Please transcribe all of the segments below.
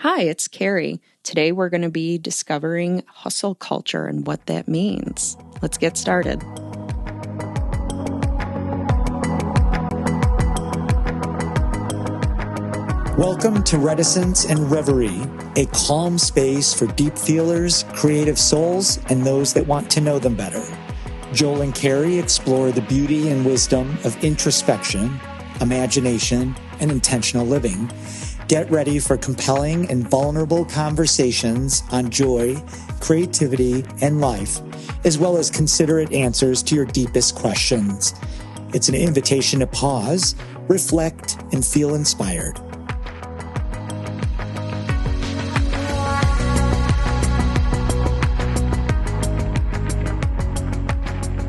Hi, it's Carrie. Today we're going to be discovering hustle culture and what that means. Let's get started. Welcome to Reticence and Reverie, a calm space for deep feelers, creative souls, and those that want to know them better. Joel and Carrie explore the beauty and wisdom of introspection, imagination, and intentional living. Get ready for compelling and vulnerable conversations on joy, creativity, and life, as well as considerate answers to your deepest questions. It's an invitation to pause, reflect, and feel inspired.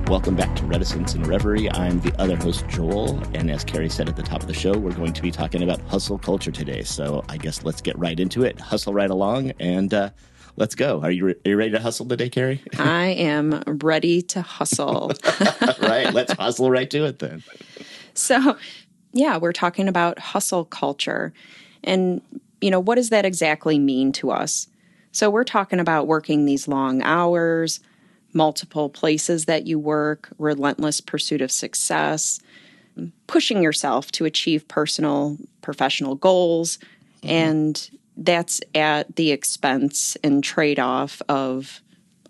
Welcome back to Reticence and Reverie. I'm the other host, Joel, and as Carrie said at the top of the show, we're going to be talking about hustle culture today. So I guess let's get right into it, hustle right along, and let's go. Are you ready to hustle today, Carrie? I am ready to hustle. Right, let's hustle right to it then. So, yeah, we're talking about hustle culture. And, what does that exactly mean to us? So we're talking about working these long hours, multiple places that you work, relentless pursuit of success, pushing yourself to achieve personal, professional goals. Mm-hmm. And that's at the expense and trade-off of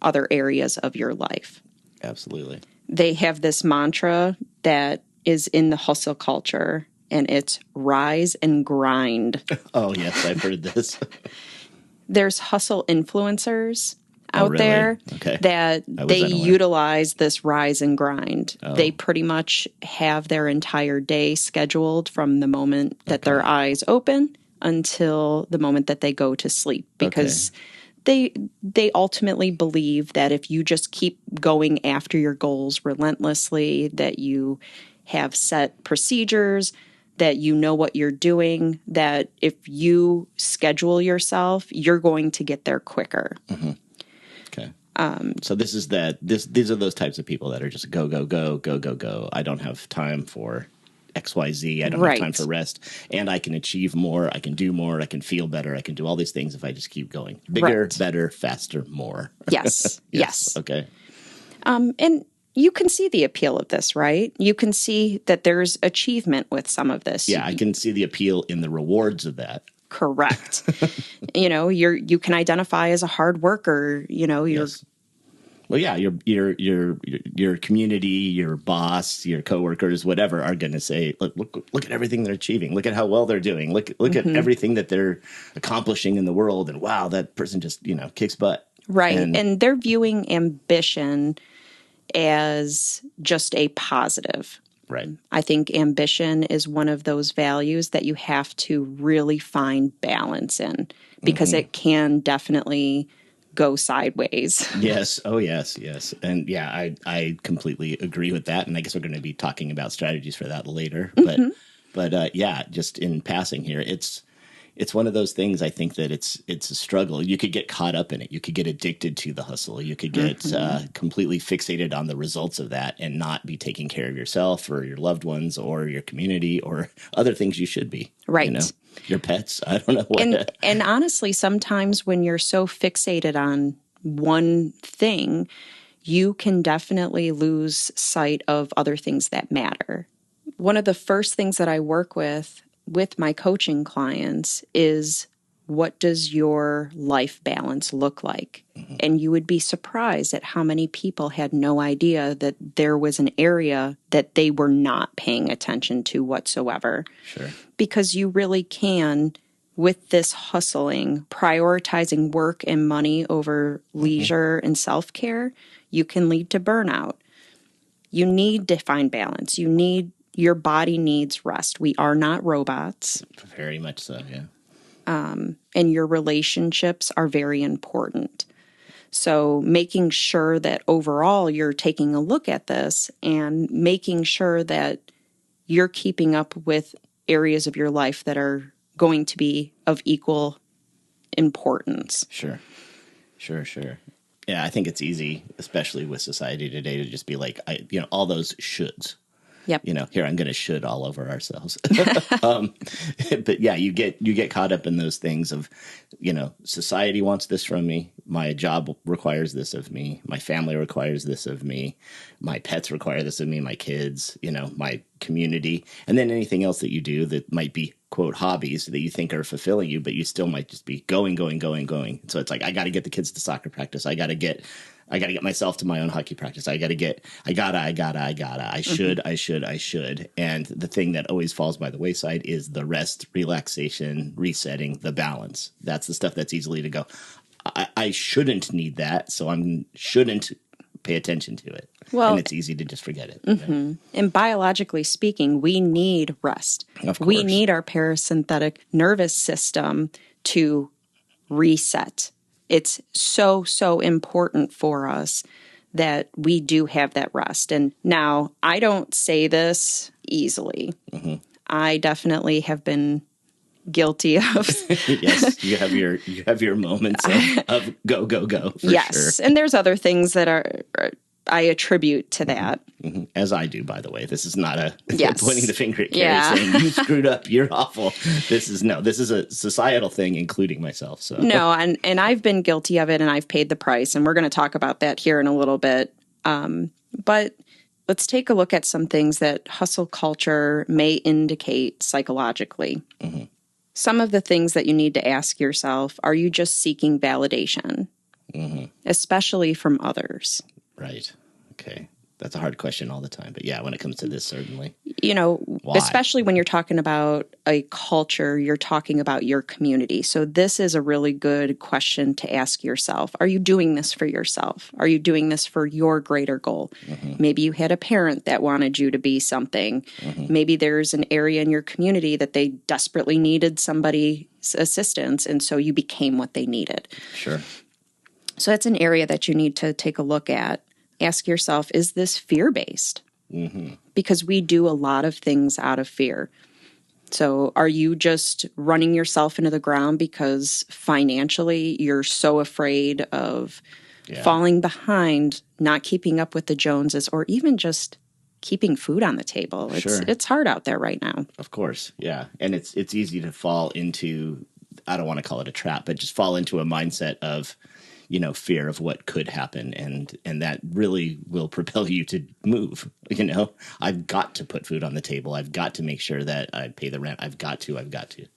other areas of your life. Absolutely. They have this mantra that is in the hustle culture, and it's rise and grind. Oh, yes, I've heard this. There's hustle influencers out really? there Okay. that they utilize this rise and grind. Oh. They pretty much have their entire day scheduled from the moment that their eyes open until the moment that they go to sleep, because they ultimately believe that if you just keep going after your goals relentlessly, that you have set procedures, that you know what you're doing, that if you schedule yourself, you're going to get there quicker. Mm-hmm. Okay. So these are those types of people that are just go, go, go, go, go, go. I don't have time for XYZ. I don't have time for rest. And I can achieve more. I can do more. I can feel better. I can do all these things if I just keep going. Bigger, better, faster, more. Yes. Yes. Okay. And you can see the appeal of this, right? You can see that there's achievement with some of this. Yeah, I can see the appeal in the rewards of that. Correct. You can identify as a hard worker. Yes. Well, yeah, your community, your boss, your coworkers, whatever, are going to say, look at everything they're achieving. Look at how well they're doing. Look at everything that they're accomplishing in the world. And wow, that person just kicks butt. Right, and they're viewing ambition as just a positive. Right. I think ambition is one of those values that you have to really find balance in, because it can definitely go sideways. Yes. Oh, yes. Yes. And yeah, I completely agree with that. And I guess we're going to be talking about strategies for that later. But yeah, just in passing here, it's one of those things. I think that it's a struggle. You could get caught up in it. You could get addicted to the hustle. You could get completely fixated on the results of that and not be taking care of yourself or your loved ones or your community or other things you should be. Right. Your pets. I don't know what. And honestly, sometimes when you're so fixated on one thing, you can definitely lose sight of other things that matter. One of the first things that I work with my coaching clients is, what does your life balance look like? Mm-hmm. And you would be surprised at how many people had no idea that there was an area that they were not paying attention to whatsoever. Sure. Because you really can, with this hustling, prioritizing work and money over leisure and self-care, you can lead to burnout. You need to find balance. Your body needs rest. We are not robots. Very much so, yeah. And your relationships are very important. So making sure that overall you're taking a look at this and making sure that you're keeping up with areas of your life that are going to be of equal importance. Sure. Yeah, I think it's easy, especially with society today, to just be like, all those shoulds. Yep. Here, I'm going to should all over ourselves. But yeah, you get caught up in those things of, society wants this from me. My job requires this of me. My family requires this of me. My pets require this of me. My kids, my community. And then anything else that you do that might be, quote, hobbies that you think are fulfilling you, but you still might just be going. So it's like, I got to get the kids to soccer practice. I got to get myself to my own hockey practice. I should. And the thing that always falls by the wayside is the rest, relaxation, resetting, the balance. That's the stuff that's easily to go, I shouldn't need that, so I shouldn't pay attention to it. Well, and it's easy to just forget it. Mm-hmm. And biologically speaking, we need rest. Of course. We need our parasympathetic nervous system to reset. It's so, so important for us that we do have that rest. And now, I don't say this easily. Mm-hmm. I definitely have been guilty of. Yes, you have your moments of go, for yes, sure. And there's other things that I attribute to that. Mm-hmm. As I do, by the way. This is not yes. pointing the finger at Carrie saying, you screwed up, you're awful. This is a societal thing, including myself. So no, and I've been guilty of it, and I've paid the price, and we're going to talk about that here in a little bit. But let's take a look at some things that hustle culture may indicate psychologically. Mm-hmm. Some of the things that you need to ask yourself, are you just seeking validation, especially from others? Right. Okay. That's a hard question all the time. But yeah, when it comes to this, certainly. Why? Especially when you're talking about a culture, you're talking about your community. So this is a really good question to ask yourself. Are you doing this for yourself? Are you doing this for your greater goal? Mm-hmm. Maybe you had a parent that wanted you to be something. Mm-hmm. Maybe there's an area in your community that they desperately needed somebody's assistance, and so you became what they needed. Sure. So that's an area that you need to take a look at. Ask yourself, is this fear-based? Mm-hmm. Because we do a lot of things out of fear. So are you just running yourself into the ground because financially you're so afraid of falling behind, not keeping up with the Joneses, or even just keeping food on the table? It's hard out there right now. Of course, yeah. And it's easy to fall into, I don't want to call it a trap, but just fall into a mindset of, fear of what could happen. And that really will propel you to move. I've got to put food on the table. I've got to make sure that I pay the rent. I've got to.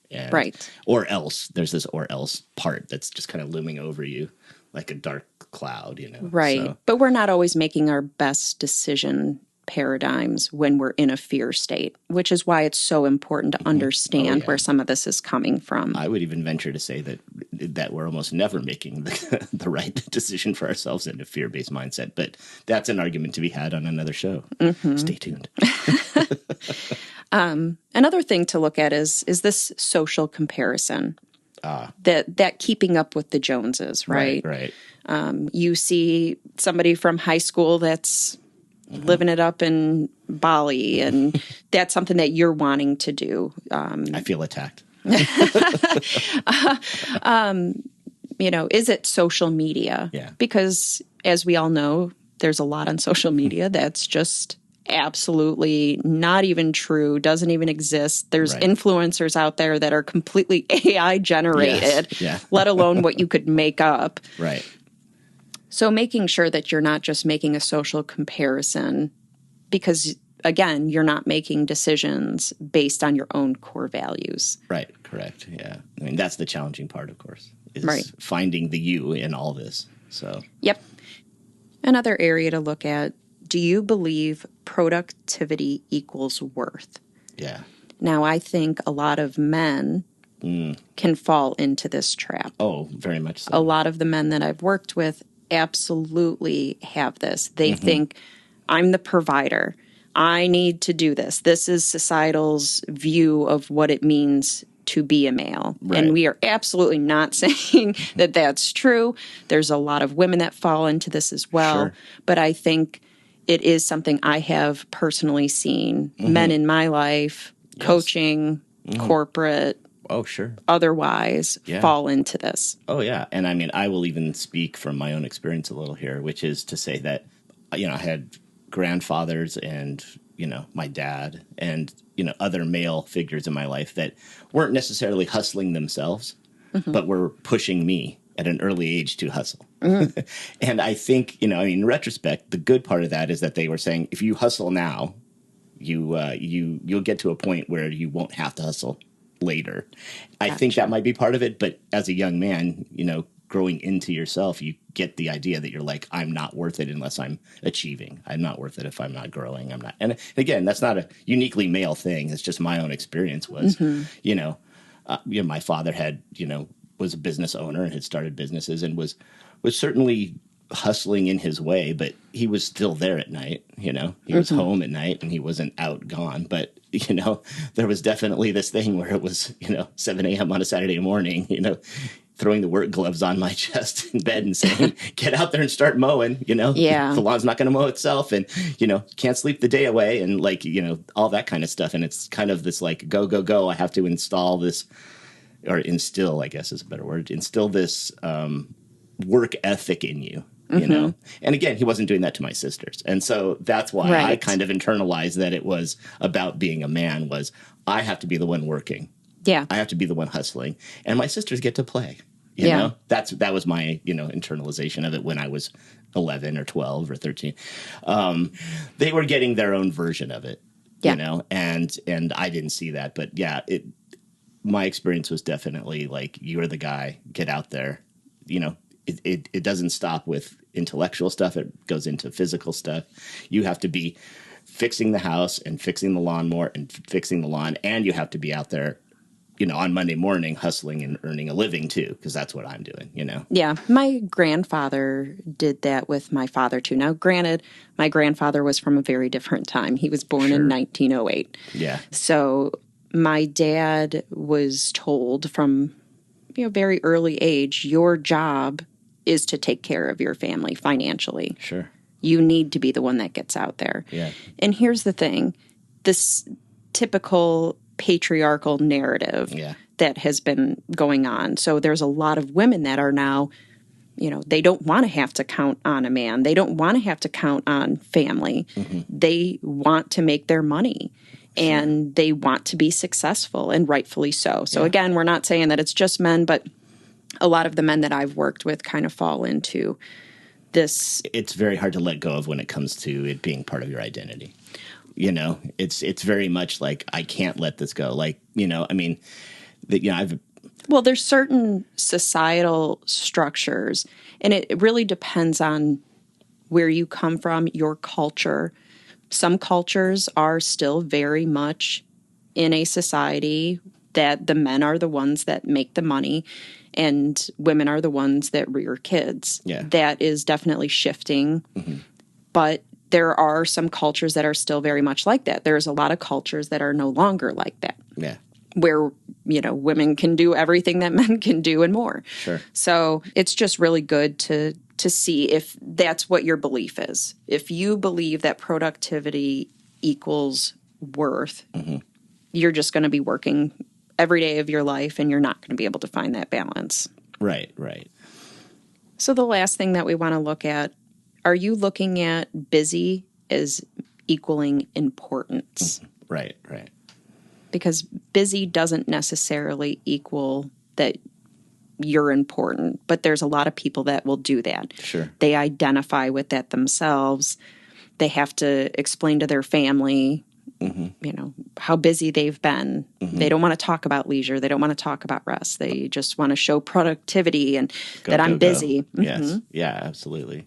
And, right. Or else, there's this or else part that's just kind of looming over you like a dark cloud, Right. So. But we're not always making our best decision paradigms when we're in a fear state, which is why it's so important to understand where some of this is coming from. I would even venture to say that we're almost never making the right decision for ourselves in a fear-based mindset, but that's an argument to be had on another show. Mm-hmm. Stay tuned. Another thing to look at is this social comparison. That keeping up with the Joneses, right? Right. You see somebody from high school that's living it up in Bali, and that's something that you're wanting to do. I feel attacked. Is it social media? Yeah. Because as we all know, there's a lot on social media that's just absolutely not even true, doesn't even exist. There's influencers out there that are completely AI generated, let alone what you could make up. Right. So making sure that you're not just making a social comparison because, again, you're not making decisions based on your own core values. Right, correct, yeah. I mean, that's the challenging part, of course, is finding the you in all this. So. Yep. Another area to look at, do you believe productivity equals worth? Yeah. Now, I think a lot of men can fall into this trap. Oh, very much so. A lot of the men that I've worked with absolutely have this. They think, I'm the provider. I need to do this. This is societal's view of what it means to be a male. Right. And we are absolutely not saying that that's true. There's a lot of women that fall into this as well. Sure. But I think it is something I have personally seen. Men in my life, coaching, corporate, otherwise fall into this. Oh, yeah. And I mean, I will even speak from my own experience a little here, which is to say that, I had grandfathers and, my dad and, other male figures in my life that weren't necessarily hustling themselves, but were pushing me at an early age to hustle. And I think, in retrospect, the good part of that is that they were saying, if you hustle now, you'll get to a point where you won't have to hustle later. I think that might be part of it. But as a young man, growing into yourself, you get the idea that you're like, I'm not worth it unless I'm achieving. I'm not worth it if I'm not growing. I'm not. And again, that's not a uniquely male thing. It's just my own experience was, my father had, was a business owner and had started businesses and was certainly hustling in his way, but he was still there at night. He was home at night and he wasn't out gone. But, there was definitely this thing where it was, 7 a.m. on a Saturday morning, throwing the work gloves on my chest in bed and saying, get out there and start mowing, Yeah. The lawn's not going to mow itself and, can't sleep the day away and all that kind of stuff. And it's kind of this go, go, go. I have to install this or instill, I guess is a better word, instill this work ethic in you. And again, he wasn't doing that to my sisters. And so that's why I kind of internalized that it was about being a man was I have to be the one working. Yeah. I have to be the one hustling. And my sisters get to play. You know? That was my, internalization of it when I was 11 or 12 or 13. They were getting their own version of it, and I didn't see that. But my experience was definitely you're the guy, get out there. It doesn't stop with intellectual stuff. It goes into physical stuff. You have to be fixing the house and fixing the lawnmower and fixing the lawn. And you have to be out there, on Monday morning hustling and earning a living too, because that's what I'm doing, Yeah. My grandfather did that with my father too. Now, granted, my grandfather was from a very different time. He was born in 1908. Yeah. So my dad was told from, very early age, your job is to take care of your family financially. Sure. You need to be the one that gets out there. Yeah. And here's the thing, this typical patriarchal narrative that has been going on. So there's a lot of women that are now, they don't want to have to count on a man. They don't want to have to count on family. They want to make their money. And they want to be successful, and rightfully so. So again, we're not saying that it's just men, but a lot of the men that I've worked with kind of fall into this. It's very hard to let go of when it comes to it being part of your identity. It's very much like, I can't let this go. There's certain societal structures, and it really depends on where you come from, your culture. Some cultures are still very much in a society that the men are the ones that make the money and women are the ones that rear kids. Yeah. That is definitely shifting. But there are some cultures that are still very much like that. There's a lot of cultures that are no longer like that. Yeah. Where, women can do everything that men can do and more. Sure. So it's just really good to see if that's what your belief is. If you believe that productivity equals worth, you're just going to be working every day of your life and you're not going to be able to find that balance. Right. So the last thing that we want to look at, are you looking at busy as equaling importance? Right. Because busy doesn't necessarily equal that you're important, but there's a lot of people that will do that. Sure. They identify with that themselves. They have to explain to their family, how busy they've been. They don't want to talk about leisure. They don't want to talk about rest. They just want to show productivity and I'm busy. Yes. Yeah, absolutely.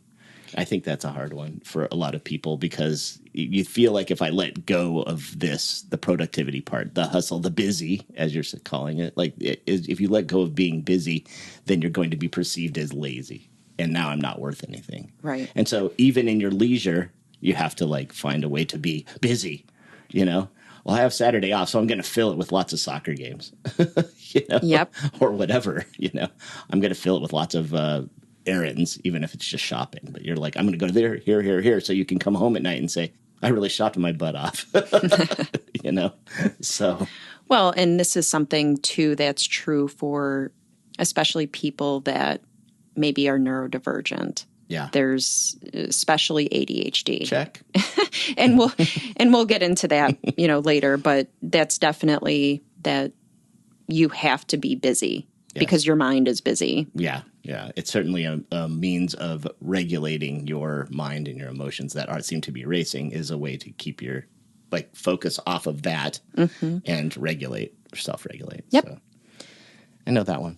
I think that's a hard one for a lot of people because you feel like if I let go of the productivity part, the hustle, the busy, as you're calling it, if you let go of being busy, then you're going to be perceived as lazy. And now I'm not worth anything. Right. And so even in your leisure, you have to find a way to be busy, Well, I have Saturday off, so I'm going to fill it with lots of soccer games, Yep. or whatever, I'm going to fill it with lots of errands, even if it's just shopping. But you're like, I'm going to go there, here, so you can come home at night and say, I really shopped my butt off, So. Well, and this is something, too, that's true for especially people that maybe are neurodivergent. Yeah. There's especially ADHD. Check. and we'll get into that, later, but that's definitely that you have to be busy because your mind is busy. Yeah. Yeah. It's certainly a means of regulating your mind and your emotions that seem to be racing is a way to keep your focus off of that and self-regulate. Yep. So I know that one.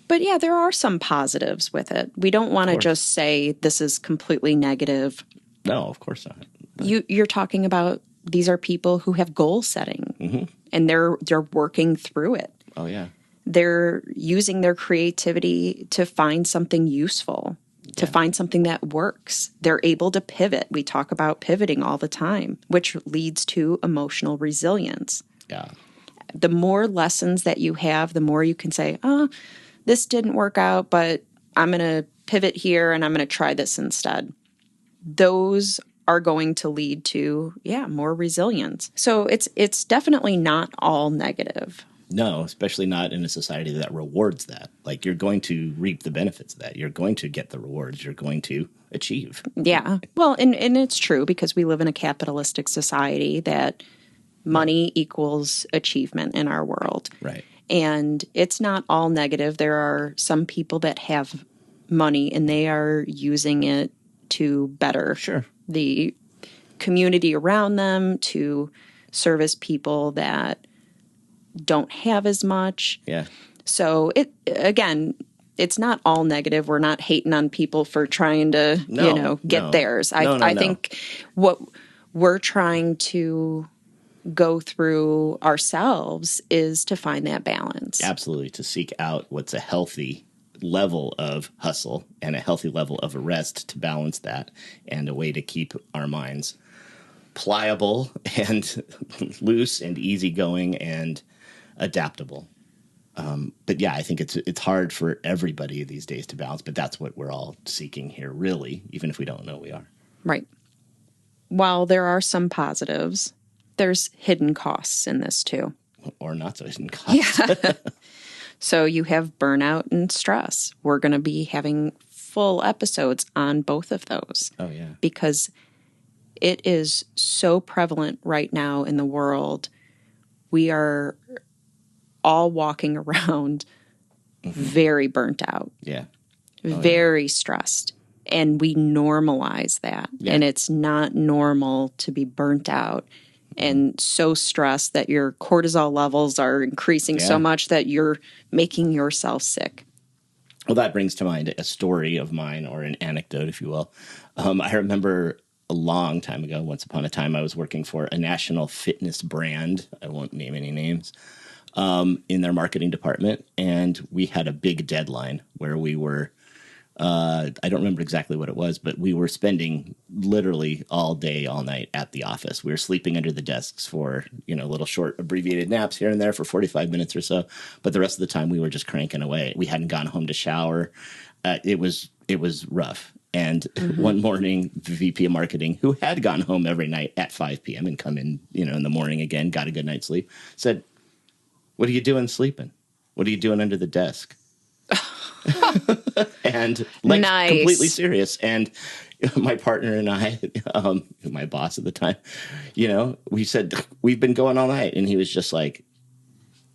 But yeah, there are some positives with it. We don't want to just say this is completely negative. No, of course not. But you're talking about these are people who have goal setting and they're working through it. Oh, yeah. They're using their creativity to find something useful, to find something that works. They're able to pivot. We talk about pivoting all the time, which leads to emotional resilience. Yeah. The more lessons that you have, the more you can say, this didn't work out, but I'm going to pivot here and I'm going to try this instead. Those are going to lead to, more resilience. So it's definitely not all negative. No, especially not in a society that rewards that. You're going to reap the benefits of that. You're going to get the rewards. You're going to achieve. Yeah. Well, and it's true because we live in a capitalistic society that money equals achievement in our world. Right. And it's not all negative. There are some people that have money and they are using it to better the community around them, to service people that don't have as much. Yeah. So it's not all negative. We're not hating on people for trying to, get theirs. I think what we're trying to go through ourselves is to find that balance. Absolutely. To seek out what's a healthy level of hustle and a healthy level of rest to balance that, and a way to keep our minds pliable and loose and easygoing and adaptable. But yeah, I think it's hard for everybody these days to balance, but that's what we're all seeking here, really, even if we don't know we are. Right. While there are some positives, there's hidden costs in this too. Or not so hidden costs. Yeah. So you have burnout and stress. We're going to be having full episodes on both of those. Oh, yeah. Because it is so prevalent right now in the world. We are all walking around very burnt out. Yeah. Very stressed. And we normalize that. Yeah. And it's not normal to be burnt out and so stressed that your cortisol levels are increasing so much that you're making yourself sick. Well, that brings to mind a story of mine, or an anecdote, if you will. I remember a long time ago, once upon a time, I was working for a national fitness brand. I won't name any names. In their marketing department. And we had a big deadline where we were, I don't remember exactly what it was, but we were spending literally all day, all night at the office. We were sleeping under the desks for, little short abbreviated naps here and there for 45 minutes or so. But the rest of the time we were just cranking away. We hadn't gone home to shower. It was rough. And one morning, the VP of marketing, who had gone home every night at 5 p.m. and come in, in the morning again, got a good night's sleep, said, "What are you doing sleeping? What are you doing under the desk?" And nice. Completely serious. And my partner and I, my boss at the time, we said, "We've been going all night." And he was just like,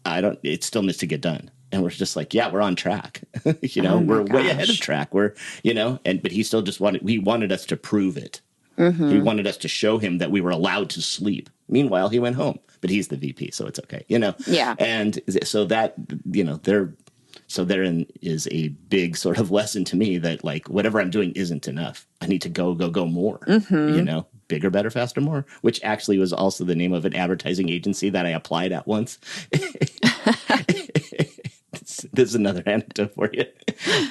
it still needs to get done. And we're just like, yeah, we're on track. We're way ahead of track. But he still just wanted us to prove it. Mm-hmm. He wanted us to show him that we were allowed to sleep. Meanwhile, he went home, but he's the VP, so it's okay, Yeah. And so that, so therein is a big sort of lesson to me that whatever I'm doing isn't enough. I need to go more, bigger, better, faster, more, which actually was also the name of an advertising agency that I applied at once. This is another anecdote for you.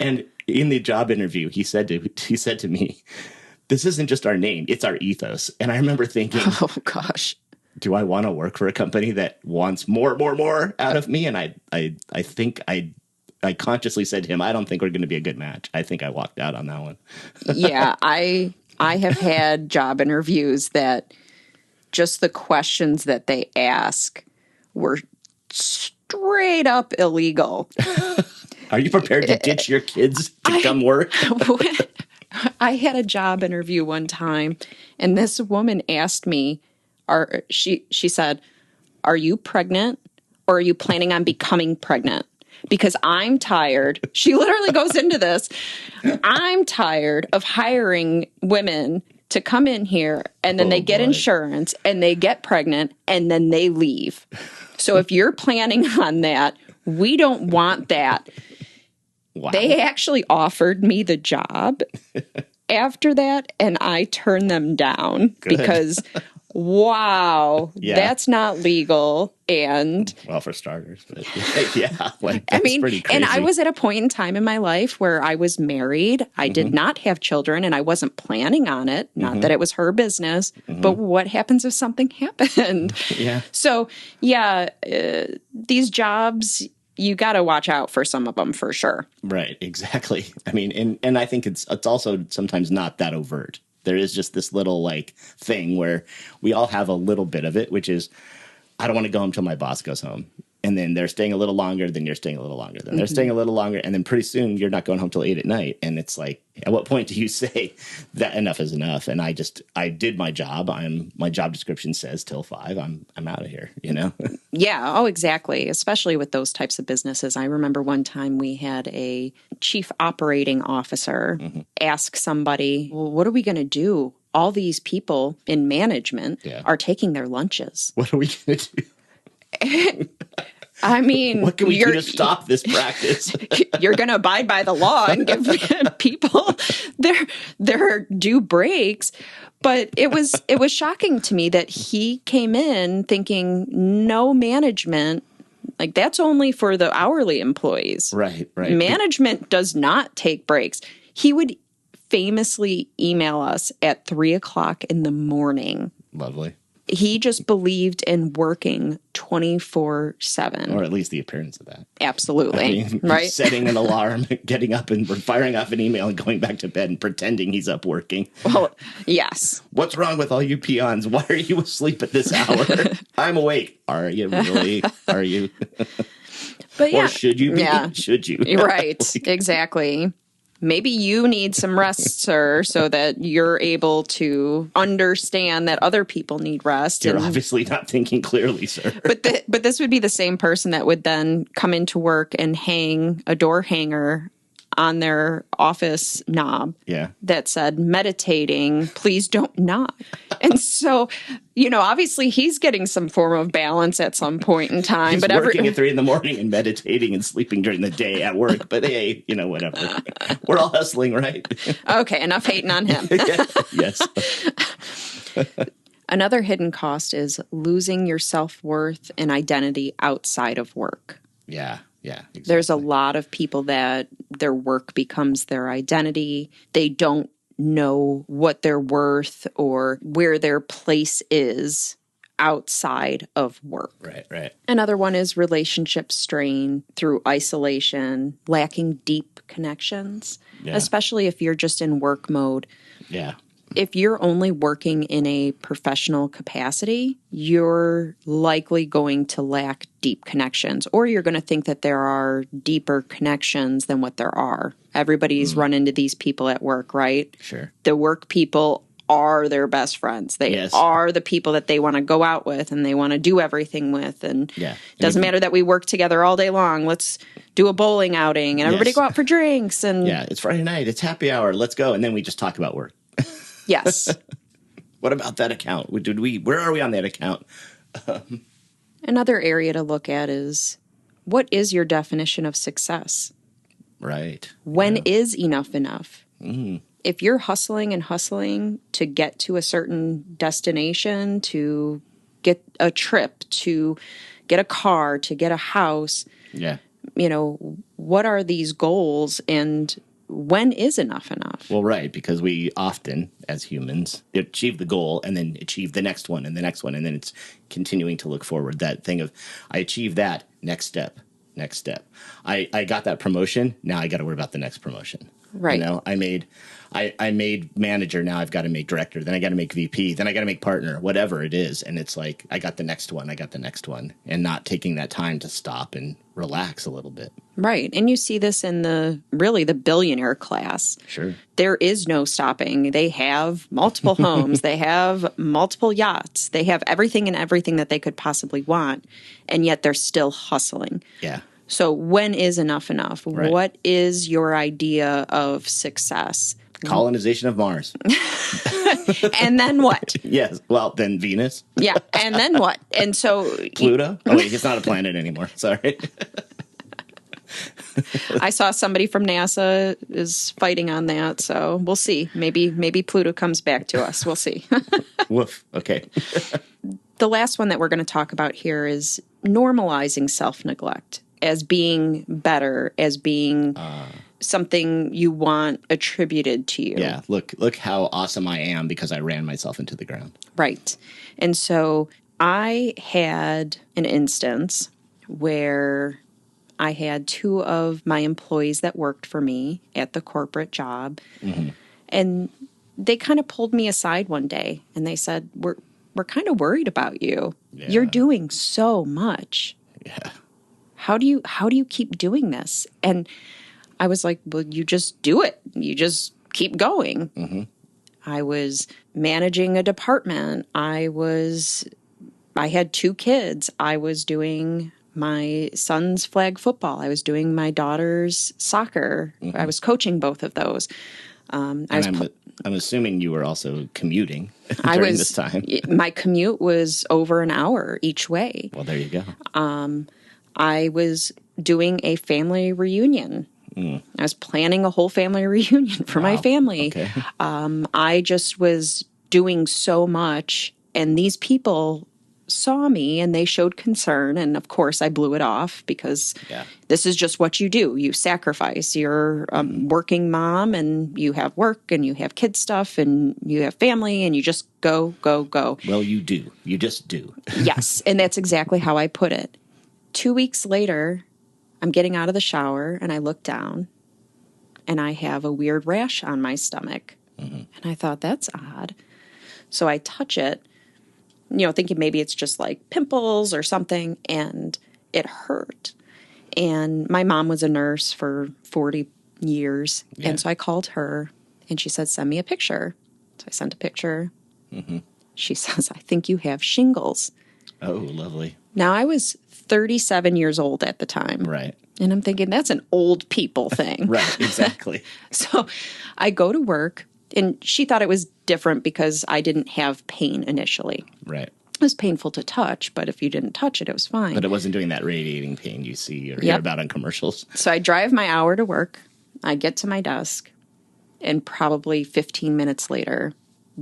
And in the job interview, he said to me, "This isn't just our name, it's our ethos." And I remember thinking, oh gosh, do I want to work for a company that wants more out of me? And I think I consciously said to him, I don't think we're going to be a good match. I think I walked out on that one. Yeah, I have had job interviews that just the questions that they ask were straight up illegal. Are you prepared to ditch your kids to come work? I had a job interview one time, and this woman asked me, she said, "Are you pregnant, or are you planning on becoming pregnant? Because I'm tired." She literally goes into this. "I'm tired of hiring women to come in here, and then they get insurance, and they get pregnant, and then they leave. So if you're planning on that, we don't want that." Wow. They actually offered me the job after that, and I turned them down because, wow, that's not legal. And well, for starters, but yeah, like that's pretty crazy. And I was at a point in time in my life where I was married. I did not have children, and I wasn't planning on it. Not that it was her business, but what happens if something happened? Yeah. So, these jobs, you got to watch out for some of them for sure. Right, exactly. I mean, and I think it's also sometimes not that overt. There is just this little like thing where we all have a little bit of it, which is, I don't want to go home till my boss goes home. And then they're staying a little longer, then you're staying a little longer, then they're staying a little longer, and then pretty soon you're not going home till 8 at night. And it's like, at what point do you say that enough is enough? And I did my job. My job description says till 5. I'm out of here, you know? Yeah. Oh, exactly. Especially with those types of businesses. I remember one time we had a chief operating officer ask somebody, "Well, what are we going to do? All these people in management are taking their lunches. What are we going to do?" I mean, what can we do to stop this practice? You're going to abide by the law and give people their due breaks. But it was shocking to me that he came in thinking no management, like that's only for the hourly employees. Right. Management does not take breaks. He would famously email us at 3:00 in the morning. Lovely. He just believed in working 24/7. Or at least the appearance of that. Absolutely. Right? Setting an alarm, getting up and firing off an email and going back to bed and pretending he's up working. Well, yes. What's wrong with all you peons? Why are you asleep at this hour? I'm awake. Are you really? Are you? But yeah. Or should you be? Yeah. Should you? Right. Exactly. Maybe you need some rest, sir, so that you're able to understand that other people need rest. You're obviously not thinking clearly, sir. But this would be the same person that would then come into work and hang a door hanger on their office knob that said, "Meditating, please don't knock." And so, obviously he's getting some form of balance at some point in time. He's working at 3 a.m. and meditating and sleeping during the day at work. But hey, whatever. We're all hustling, right? Okay, enough hating on him. Yes. Another hidden cost is losing your self-worth and identity outside of work. Yeah. Yeah, exactly. There's a lot of people that their work becomes their identity. They don't know what they're worth or where their place is outside of work. Right. Another one is relationship strain through isolation, lacking deep connections, especially if you're just in work mode. Yeah. If you're only working in a professional capacity, you're likely going to lack deep connections, or you're going to think that there are deeper connections than what there are. Everybody's run into these people at work, right? Sure. The work people are their best friends. They are the people that they want to go out with and they want to do everything with. And it doesn't matter that we work together all day long. Let's do a bowling outing and everybody go out for drinks. And it's Friday night. It's happy hour. Let's go. And then we just talk about work. Yes. What about that account? Where are we on that account? Another area to look at is, what is your definition of success? Right. When is enough enough? If you're hustling and hustling to get to a certain destination, to get a trip, to get a car, to get a house, what are these goals, and when is enough enough? Well, right, because we often, as humans, achieve the goal and then achieve the next one and the next one, and then it's continuing to look forward. That thing of, I achieved that, next step. I got that promotion, now I got to worry about the next promotion. Right. You know, I made manager. Now I've got to make director. Then I got to make VP. Then I got to make partner, whatever it is. And it's like, I got the next one. And not taking that time to stop and relax a little bit. Right. And you see this in the billionaire class. Sure. There is no stopping. They have multiple homes. They have multiple yachts. They have everything that they could possibly want. And yet they're still hustling. Yeah. So when is enough enough? Right. What is your idea of success? Colonization of Mars. And then what? Yes. Well, then Venus. Yeah. And then what? And so Pluto? Oh, wait, it's not a planet anymore. Sorry. I saw somebody from NASA is fighting on that. So we'll see. Maybe Pluto comes back to us. We'll see. Woof. Okay. The last one that we're going to talk about here is normalizing self-neglect as being better, as being something you want attributed to you. Yeah, look how awesome I am because I ran myself into the ground. Right. And so I had an instance where I had two of my employees that worked for me at the corporate job, and they kind of pulled me aside one day and they said, we're kind of worried about you. Yeah. You're doing so much. Yeah. How do you keep doing this? And I was like, well, you just do it. You just keep going. Mm-hmm. I was managing a department. I had two kids. I was doing my son's flag football. I was doing my daughter's soccer. Mm-hmm. I was coaching both of those. I'm assuming you were also commuting during this time. My commute was over an hour each way. Well, there you go. I was doing a family reunion. I was planning a whole family reunion for my family. Okay. I just was doing so much, and these people saw me and they showed concern. And of course, I blew it off because this is just what you do. You sacrifice. You're a working mom, and you have work, and you have kid stuff, and you have family, and you just go, go, go. Well, you do. You just do. Yes. And that's exactly how I put it. 2 weeks later, I'm getting out of the shower and I look down and I have a weird rash on my stomach. Mm-hmm. And I thought, that's odd. So I touch it, thinking maybe it's just like pimples or something, and it hurt. And my mom was a nurse for 40 years. Yeah. And so I called her and she said, send me a picture. So I sent a picture. Mm-hmm. She says, I think you have shingles. Oh, lovely. Now, I was 37 years old at the time. Right. And I'm thinking, that's an old people thing. Right, exactly. So I go to work, and she thought it was different because I didn't have pain initially. Right. It was painful to touch, but if you didn't touch it, it was fine. But it wasn't doing that radiating pain you see or hear about on commercials. So I drive my hour to work. I get to my desk, and probably 15 minutes later,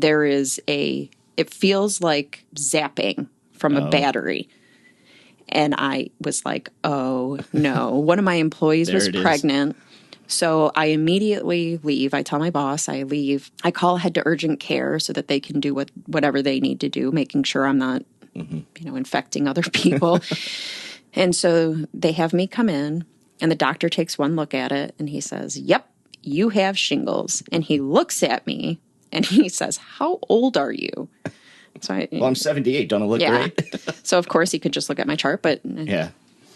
it feels like zapping from a battery. And I was like, oh, no. One of my employees was pregnant. So I immediately leave. I tell my boss I leave. I call ahead to urgent care so that they can do whatever they need to do, making sure I'm not, infecting other people. And so they have me come in, and the doctor takes one look at it, and he says, yep, you have shingles. And he looks at me, and he says, how old are you? So I'm 78. Don't I look great? So, of course, he could just look at my chart. But yeah.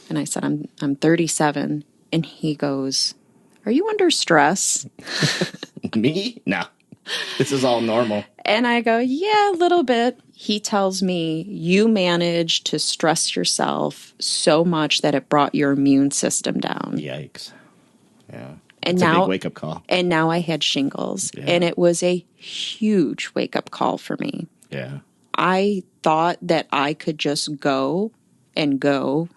And I said, I'm 37. And he goes, are you under stress? Me? No. This is all normal. And I go, yeah, a little bit. He tells me, you managed to stress yourself so much that it brought your immune system down. Yikes. Yeah. And It's now, a big wake-up call. And now I had shingles. Yeah. And it was a huge wake-up call for me. Yeah. I thought that I could just go and go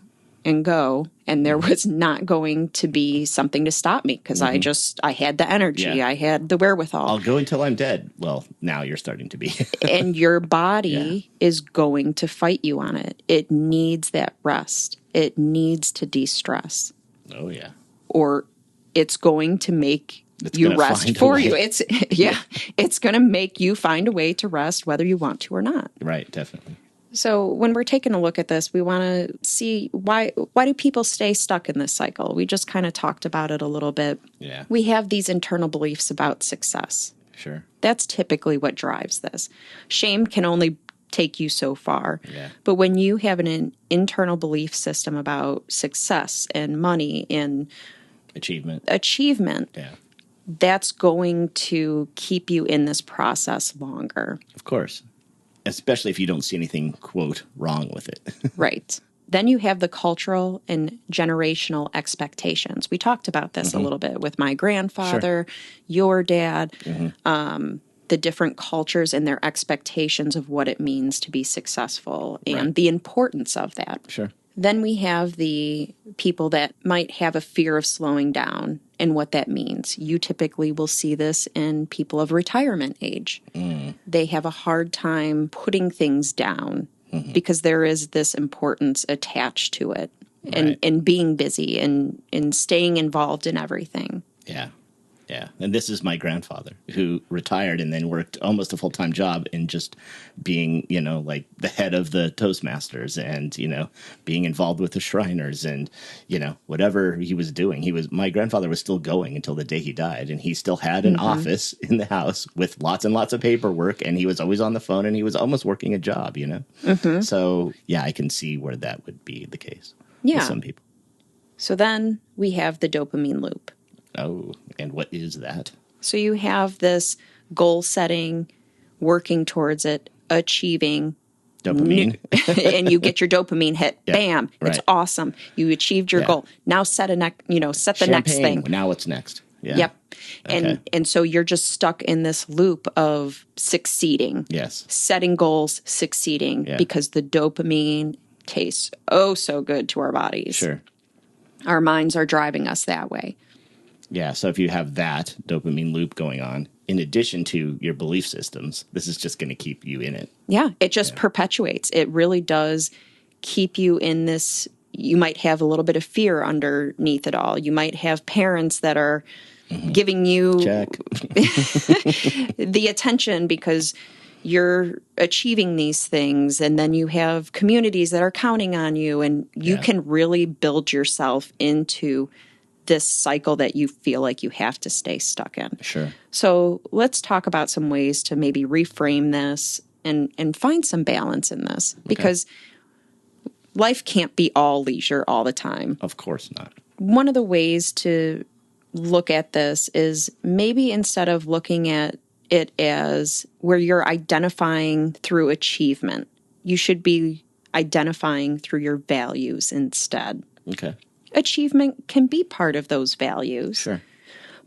and go, and there was not going to be something to stop me because I had the energy. Yeah. I had the wherewithal. I'll go until I'm dead. Well, now you're starting to be. And your body is going to fight you on it. It needs that rest. It needs to de-stress. Oh, yeah. Or it's going to make you rest for you. It's going to make you find a way to rest whether you want to or not. Right, definitely. So when we're taking a look at this, we want to see why do people stay stuck in this cycle? We just kind of talked about it a little bit. Yeah. We have these internal beliefs about success. Sure. That's typically what drives this. Shame can only take you so far. Yeah. But when you have an internal belief system about success and money and Achievement, yeah, that's going to keep you in this process longer. Of course. Especially if you don't see anything, quote, wrong with it. Right. Then you have the cultural and generational expectations. We talked about this a little bit with my grandfather, your dad, the different cultures and their expectations of what it means to be successful and the importance of that. Sure. Then we have the people that might have a fear of slowing down and what that means. You typically will see this in people of retirement age. They have a hard time putting things down because there is this importance attached to it and being busy and staying involved in everything. Yeah. Yeah. And this is my grandfather who retired and then worked almost a full-time job in just being, like the head of the Toastmasters and, being involved with the Shriners and, whatever he was doing. My grandfather was still going until the day he died, and he still had an office in the house with lots and lots of paperwork, and he was always on the phone, and he was almost working a job, So, yeah, I can see where that would be the case with some people. So then we have the dopamine loop. Oh, and what is that? So you have this goal setting, working towards it, achieving. Dopamine. And you get your dopamine hit. Yep, Bam. right. It's awesome. You achieved your goal. Now set the next thing. Now what's next? Yeah. Yep. Okay. And so you're just stuck in this loop of succeeding. Yes. Setting goals, succeeding, because the dopamine tastes so good to our bodies. Sure. Our minds are driving us that way. Yeah, so if you have that dopamine loop going on, in addition to your belief systems, this is just going to keep you in it. Yeah, it just perpetuates. It really does keep you in this. You might have a little bit of fear underneath it all. You might have parents that are giving you the attention because you're achieving these things. And then you have communities that are counting on you, and you can really build yourself into this cycle that you feel like you have to stay stuck in. Sure. So let's talk about some ways to maybe reframe this and find some balance in this, because life can't be all leisure all the time. Of course not. One of the ways to look at this is maybe instead of looking at it as where you're identifying through achievement, you should be identifying through your values instead. Okay. Achievement can be part of those values. Sure.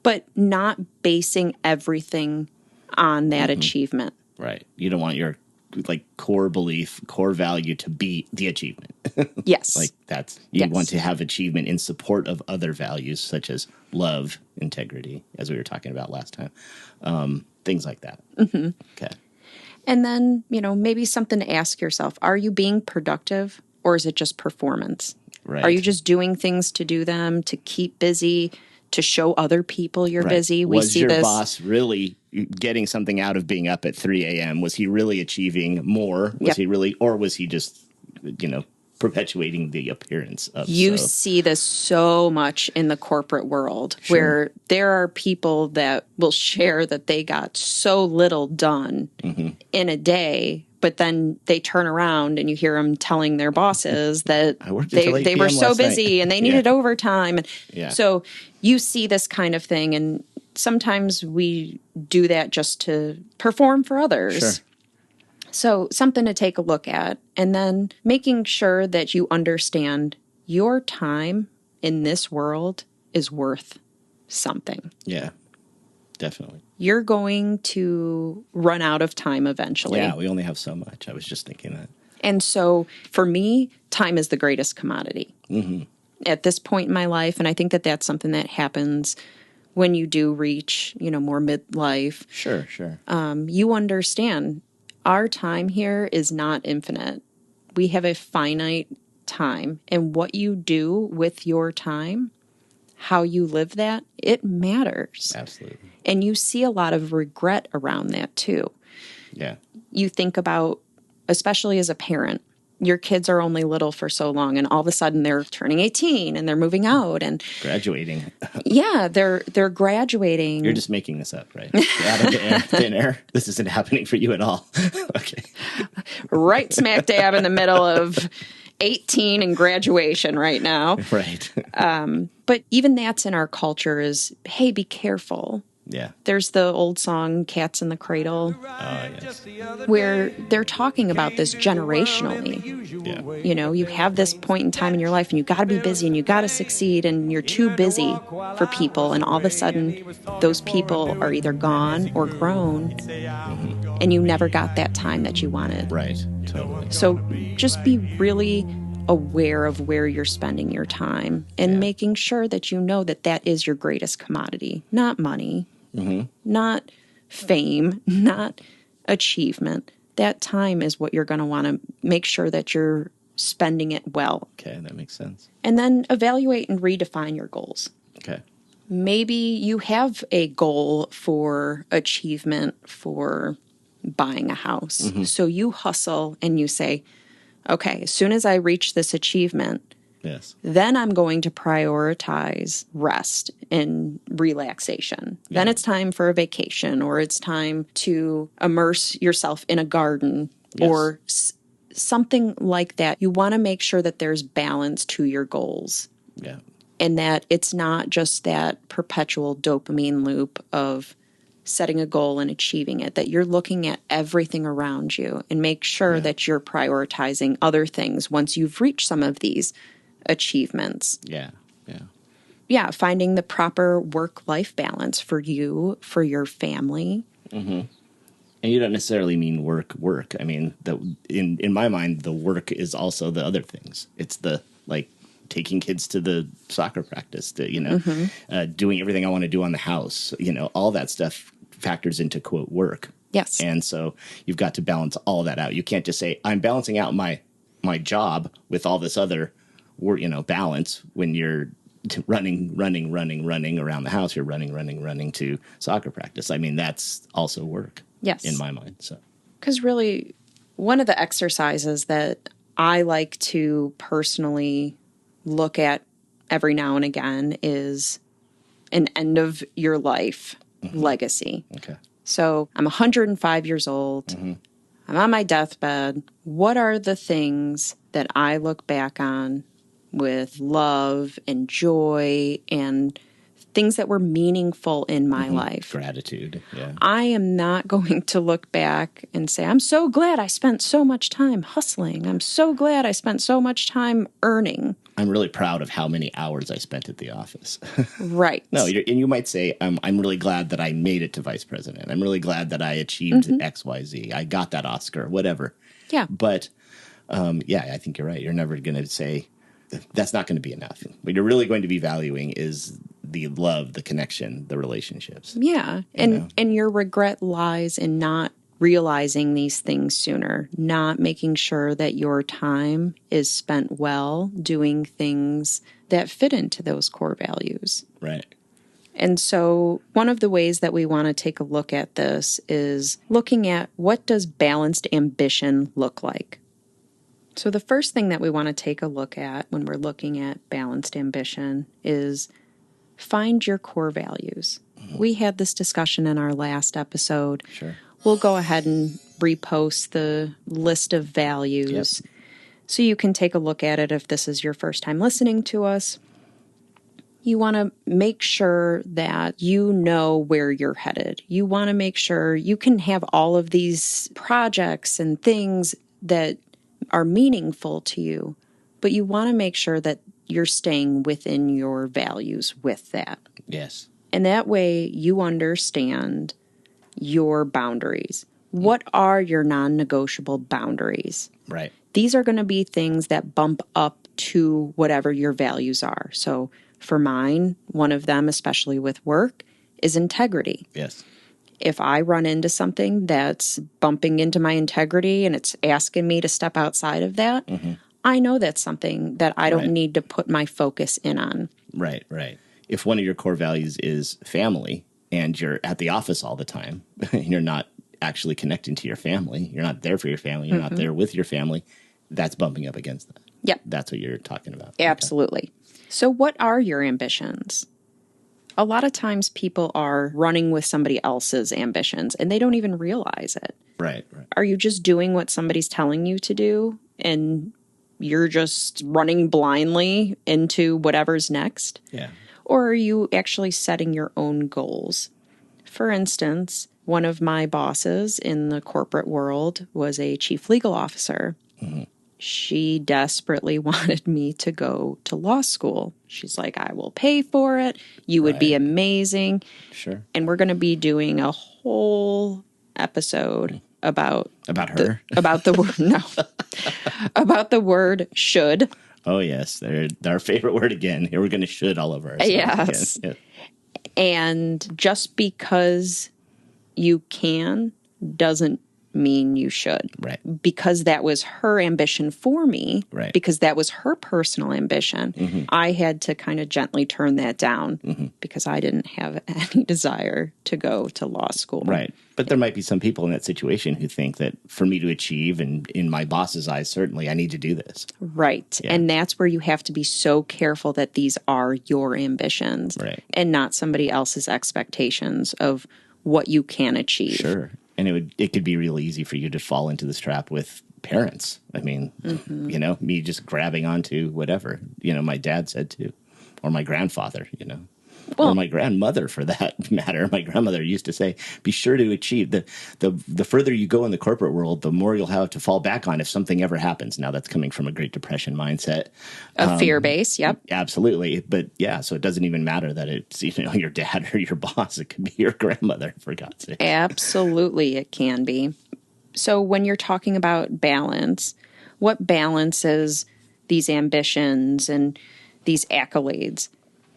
But not basing everything on that achievement. Right. You don't want your core belief, core value to be the achievement. Yes. You want to have achievement in support of other values such as love, integrity, as we were talking about last time. Things like that. Mm-hmm. Okay. And then, maybe something to ask yourself. Are you being productive, or is it just performance? Right. Are you just doing things to do them, to keep busy, to show other people you're busy? Was your boss really getting something out of being up at 3 a.m.? Was he really achieving more? Was he really, or was he just, perpetuating the appearance of? You see this so much in the corporate world, where there are people that will share that they got so little done in a day. But then they turn around and you hear them telling their bosses that they were so busy and they needed overtime. And so you see this kind of thing. And sometimes we do that just to perform for others. Sure. So something to take a look at. And then making sure that you understand your time in this world is worth something. Yeah, definitely. You're going to run out of time eventually. Yeah, we only have so much. I was just thinking that. And so for me, time is the greatest commodity at this point in my life. And I think that that's something that happens when you do reach, more midlife. Sure. You understand our time here is not infinite. We have a finite time. And what you do with your time, how you live that, it matters. Absolutely. And you see a lot of regret around that too. Yeah. You think about especially as a parent. Your kids are only little for so long, and all of a sudden they're turning 18 and they're moving out and graduating. Yeah, they're graduating. You're just making this up, right? Out of the air, thin air. This isn't happening for you at all. Okay. Right smack dab in the middle of 18 and graduation right now. Right. But even that's in our culture is, hey, be careful. Yeah. There's the old song, Cats in the Cradle, Yes. where they're talking about this generationally. Yeah. You know, you have this point in time in your life and you got to be busy and you got to succeed and you're too busy for people. And all of a sudden, those people are either gone or grown and you never got that time that you wanted. Right. Totally. So just be really aware of where you're spending your time and making sure that you know that that is your greatest commodity, not money, not fame, not achievement. That time is what you're going to want to make sure that you're spending it well. Okay, that makes sense. And then evaluate and redefine your goals. Okay. Maybe you have a goal for achievement for buying a house. So you hustle and you say, okay, as soon as I reach this achievement, Yes. then I'm going to prioritize rest and relaxation. Yeah. Then it's time for a vacation, or it's time to immerse yourself in a garden or something like that. You want to make sure that there's balance to your goals Yeah. and that it's not just that perpetual dopamine loop of setting a goal and achieving it, that you're looking at everything around you and make sure that you're prioritizing other things once you've reached some of these achievements. Yeah. Yeah. Yeah, finding the proper work-life balance for you, for your family. And you don't necessarily mean work. I mean, in my mind, the work is also the other things. It's the, like, taking kids to the soccer practice, to, doing everything I want to do on the house, all that stuff factors into, quote, work. Yes. And so you've got to balance all that out. You can't just say, I'm balancing out my job with all this other work, balance when you're running around the house. You're running to soccer practice. I mean, that's also work. Yes. In my mind. So, because really, one of the exercises that I like to personally look at every now and again is an end of your life legacy. okay. So I'm 105 years old. I'm on my deathbed. What are the things that I look back on with love and joy and things that were meaningful in my life? Gratitude. Yeah. I am not going to look back and say, I'm so glad I spent so much time hustling. I'm so glad I spent so much time earning. I'm really proud of how many hours I spent at the office. Right. No, and you might say, I'm really glad that I made it to vice president. I'm really glad that I achieved X, Y, Z. I got that Oscar, whatever. Yeah. But, I think you're right. You're never going to say, that's not going to be enough. What you're really going to be valuing is the love, the connection, the relationships. Yeah. And your regret lies in not realizing these things sooner, not making sure that your time is spent well doing things that fit into those core values. Right. And so one of the ways that we want to take a look at this is looking at what does balanced ambition look like? So the first thing that we want to take a look at when we're looking at balanced ambition is find your core values. We had this discussion in our last episode. Sure. We'll go ahead and repost the list of values so you can take a look at it if this is your first time listening to us. You want to make sure that you know where you're headed. You want to make sure you can have all of these projects and things that are meaningful to you, but you want to make sure that you're staying within your values with that. Yes. And that way you understand your boundaries. What are your non-negotiable boundaries? Right. These are going to be things that bump up to whatever your values are. So for mine, one of them, especially with work, is integrity. Yes. If I run into something that's bumping into my integrity and it's asking me to step outside of that, I know that's something that I don't need to put my focus in on. Right, right. If one of your core values is family and you're at the office all the time, you're not actually connecting to your family. You're not there for your family. You're not there with your family. That's bumping up against that. Yep. That's what you're talking about. Absolutely. Okay. So what are your ambitions? A lot of times people are running with somebody else's ambitions and they don't even realize it. Right. Are you just doing what somebody's telling you to do and you're just running blindly into whatever's next? Yeah. Or are you actually setting your own goals? For instance, one of my bosses in the corporate world was a chief legal officer. Mm-hmm. She desperately wanted me to go to law school. She's like, I will pay for it. You would be amazing. Sure. And we're going to be doing a whole episode about her? About the word should. Oh, yes. They're our favorite word again. Here we're going to should all over ourselves. Yes. Again. Yeah. And just because you can doesn't mean you should. Right. Because that was her ambition for me. Right. Because that was her personal ambition. Mm-hmm. I had to kind of gently turn that down because I didn't have any desire to go to law school. Right. But there might be some people in that situation who think that for me to achieve, and in my boss's eyes, certainly, I need to do this. Right. Yeah. And that's where you have to be so careful that these are your ambitions and not somebody else's expectations of what you can achieve. Sure. And it could be really easy for you to fall into this trap with parents. I mean, me just grabbing onto whatever, my dad said to, or my grandfather, or my grandmother for that matter. My grandmother used to say, be sure to achieve the further you go in the corporate world, the more you'll have to fall back on if something ever happens. Now that's coming from a Great Depression mindset. A fear base. Yep. Absolutely. But yeah, so it doesn't even matter that it's, your dad or your boss. It could be your grandmother, for God's sake. Absolutely. It can be. So when you're talking about balance, what balances these ambitions and these accolades?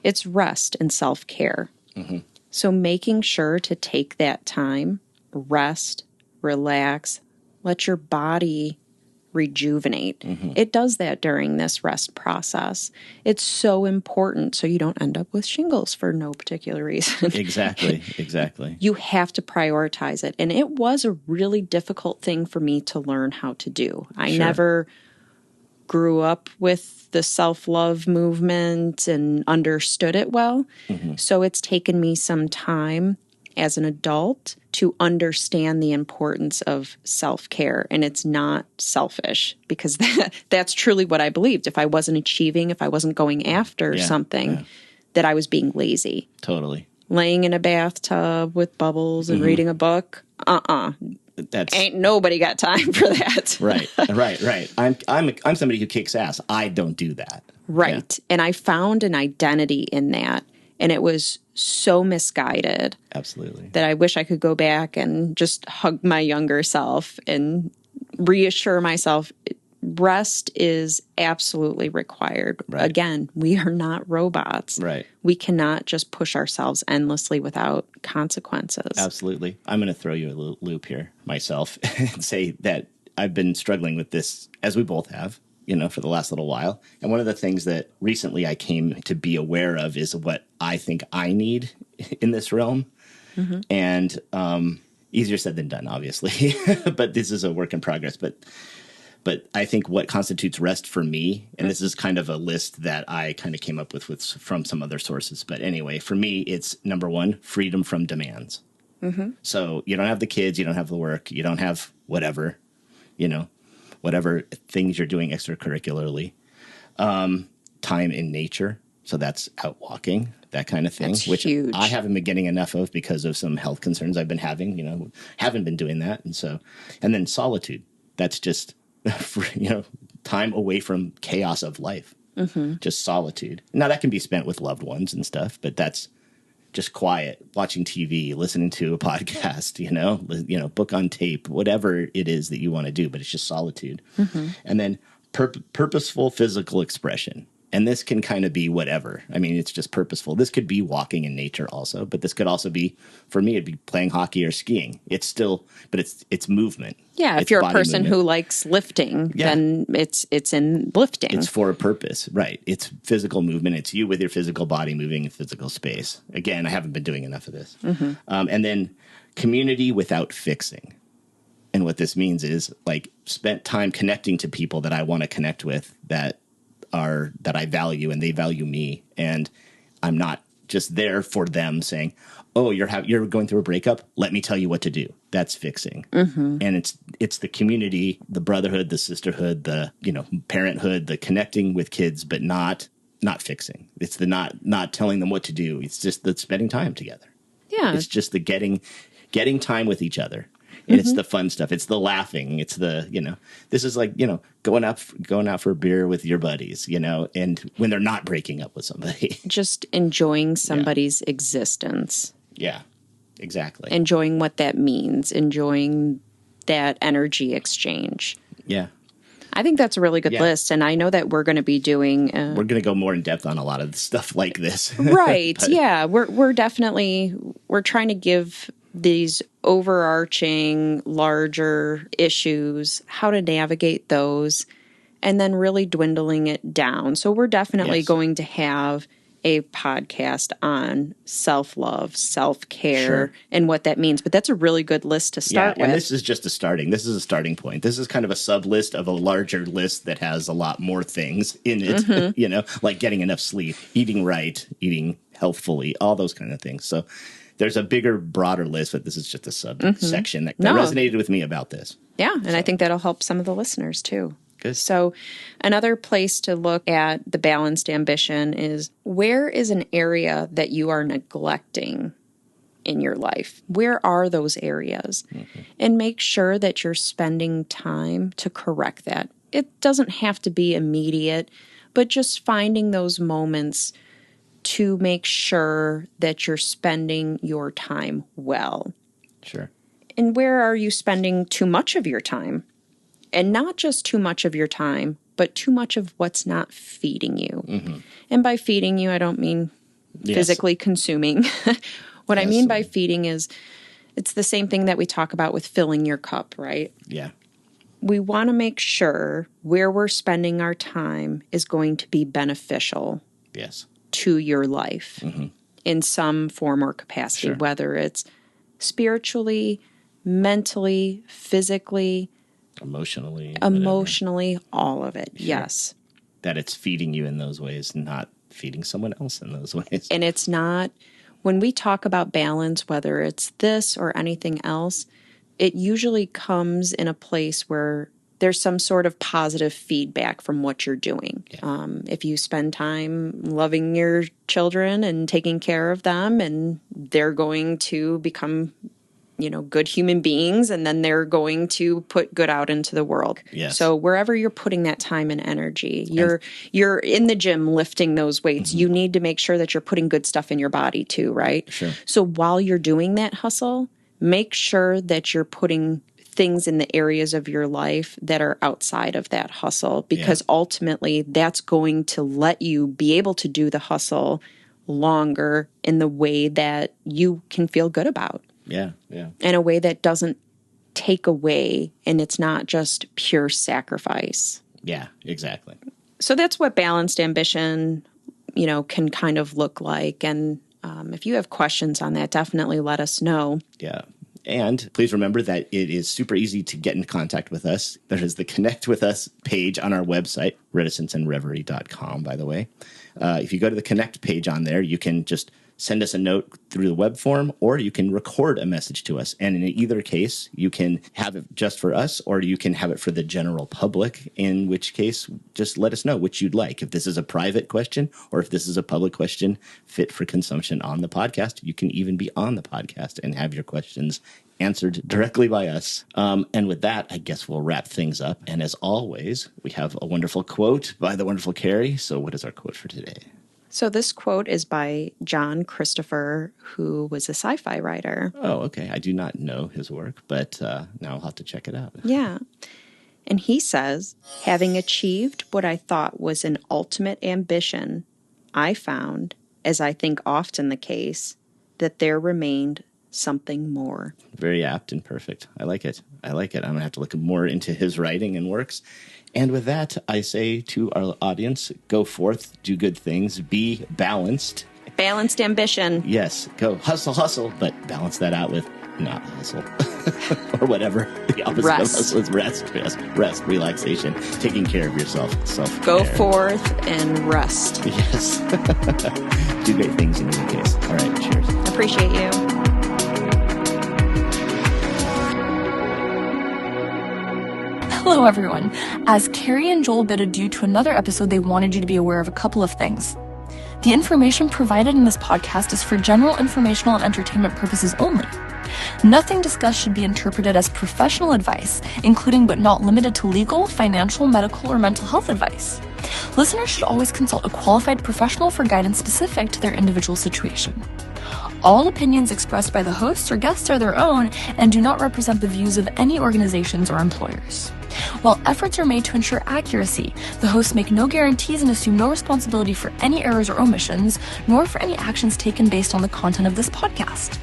It's rest and self-care. Mm-hmm. So making sure to take that time, rest, relax, let your body rejuvenate. Mm-hmm. It does that during this rest process. It's so important so you don't end up with shingles for no particular reason. Exactly. You have to prioritize it. And it was a really difficult thing for me to learn how to do. I never grew up with the self-love movement and understood it well. Mm-hmm. So it's taken me some time as an adult to understand the importance of self-care. And it's not selfish because that's truly what I believed. If I wasn't achieving, if I wasn't going after something, that I was being lazy. Totally. Laying in a bathtub with bubbles and reading a book. Ain't nobody got time for that. Right. I'm somebody who kicks ass. I don't do that. Right. Yeah. And I found an identity in that. And it was so misguided. Absolutely. That I wish I could go back and just hug my younger self and reassure myself rest is absolutely required. Right. Again, we are not robots. Right. We cannot just push ourselves endlessly without consequences. Absolutely. I'm going to throw you a loop here myself and say that I've been struggling with this, as we both have, for the last little while. And one of the things that recently I came to be aware of is what I think I need in this realm. Mm-hmm. And easier said than done, obviously. But this is a work in progress. But I think what constitutes rest for me, and this is kind of a list that I kind of came up with from some other sources. But anyway, for me, it's number one, freedom from demands. Mm-hmm. So you don't have the kids, you don't have the work, you don't have whatever, whatever things you're doing extracurricularly. Time in nature. So that's out walking, that kind of thing, which huge. I haven't been getting enough of because of some health concerns I've been having, haven't been doing that. And then solitude. That's just, time away from chaos of life, just solitude. Now that can be spent with loved ones and stuff, but that's just quiet, watching TV, listening to a podcast, book on tape, whatever it is that you want to do, but it's just solitude. Mm-hmm. And then purposeful physical expression. And this can kind of be whatever. I mean, it's just purposeful. This could be walking in nature also, but this could also be, for me, it'd be playing hockey or skiing. It's still, but it's movement. Yeah, if it's you're a person movement. who likes lifting, then it's in lifting. It's for a purpose, right? It's physical movement. It's you with your physical body moving in physical space. Again, I haven't been doing enough of this. And then community without fixing. And what this means is like spent time connecting to people that I want to connect with that I value and they value me. And I'm not just there for them saying, oh, you're going through a breakup. Let me tell you what to do. That's fixing. And it's the community, the brotherhood, the sisterhood, the, parenthood, the connecting with kids, but not fixing. It's the not telling them what to do. It's just the spending time together. Yeah. It's just the getting time with each other. And it's the fun stuff. It's the laughing. It's the, this is like, going out for a beer with your buddies, and when they're not breaking up with somebody. Just enjoying somebody's existence. Yeah, exactly. Enjoying what that means. Enjoying that energy exchange. Yeah. I think that's a really good list. And I know that we're going to be doing... we're going to go more in depth on a lot of stuff like this. Right. Yeah. We're definitely... We're trying to give these overarching, larger issues, how to navigate those, and then really dwindling it down. So we're definitely going to have a podcast on self-love, self-care, and what that means. But that's a really good list to start with. And this is just this is a starting point. This is kind of a sub-list of a larger list that has a lot more things in it, like getting enough sleep, eating right, eating healthfully, all those kind of things. So there's a bigger, broader list, but this is just a subsection that resonated with me about this. Yeah, and I think that'll help some of the listeners too. Good. So another place to look at the balanced ambition is, where is an area that you are neglecting in your life? Where are those areas? And make sure that you're spending time to correct that. It doesn't have to be immediate, but just finding those moments to make sure that you're spending your time well. Sure. And where are you spending too much of your time? And not just too much of your time, but too much of what's not feeding you. And by feeding you, I don't mean physically consuming. What I mean by feeding is, it's the same thing that we talk about with filling your cup, right? Yeah. We want to make sure where we're spending our time is going to be beneficial. Yes. To your life in some form or capacity, whether it's spiritually, mentally, physically, emotionally, all of it. Yes. That it's feeding you in those ways, not feeding someone else in those ways. And it's not, when we talk about balance, whether it's this or anything else, it usually comes in a place where there's some sort of positive feedback from what you're doing. Yeah. If you spend time loving your children and taking care of them, and they're going to become, good human beings, and then they're going to put good out into the world. Yes. So wherever you're putting that time and energy, you're in the gym lifting those weights. You need to make sure that you're putting good stuff in your body too, right? Sure. So while you're doing that hustle, make sure that you're putting things in the areas of your life that are outside of that hustle, because ultimately that's going to let you be able to do the hustle longer in the way that you can feel good about. Yeah, yeah. In a way that doesn't take away, and it's not just pure sacrifice. Yeah, exactly. So that's what balanced ambition, can kind of look like. And if you have questions on that, definitely let us know. Yeah. And please remember that it is super easy to get in contact with us. There is the Connect with Us page on our website, reticenceandreverie.com, by the way. If you go to the Connect page on there, you can just send us a note through the web form, or you can record a message to us. And in either case, you can have it just for us, or you can have it for the general public, in which case, just let us know which you'd like. If this is a private question, or if this is a public question fit for consumption on the podcast, you can even be on the podcast and have your questions answered directly by us. And with that, I guess we'll wrap things up. And as always, we have a wonderful quote by the wonderful Carrie. So what is our quote for today? So this quote is by John Christopher, who was a sci-fi writer. Oh, okay. I do not know his work, but now I'll have to check it out. Yeah. And he says, having achieved what I thought was an ultimate ambition, I found, as I think often the case, that there remained something more. Very apt and perfect. I like it. I'm going to have to look more into his writing and works. And with that, I say to our audience, go forth, do good things, be balanced. Balanced ambition. Yes, go hustle, but balance that out with not hustle. Or whatever. The opposite of hustle is rest, relaxation, taking care of yourself, self-care. Go forth and rest. Yes. Do great things in any case. All right, cheers. Appreciate you. Hello, everyone. As Carrie and Joel bid adieu to another episode, they wanted you to be aware of a couple of things. The information provided in this podcast is for general informational and entertainment purposes only. Nothing discussed should be interpreted as professional advice, including but not limited to legal, financial, medical, or mental health advice. Listeners should always consult a qualified professional for guidance specific to their individual situation. All opinions expressed by the hosts or guests are their own and do not represent the views of any organizations or employers. While efforts are made to ensure accuracy, the hosts make no guarantees and assume no responsibility for any errors or omissions, nor for any actions taken based on the content of this podcast.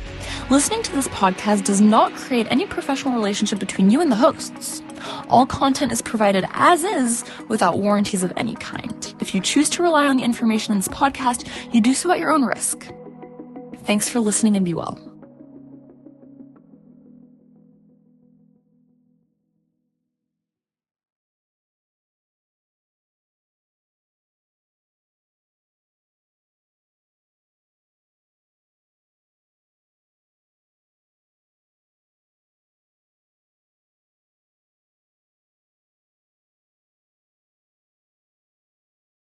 Listening to this podcast does not create any professional relationship between you and the hosts. All content is provided as is, without warranties of any kind. If you choose to rely on the information in this podcast, you do so at your own risk. Thanks for listening and be well.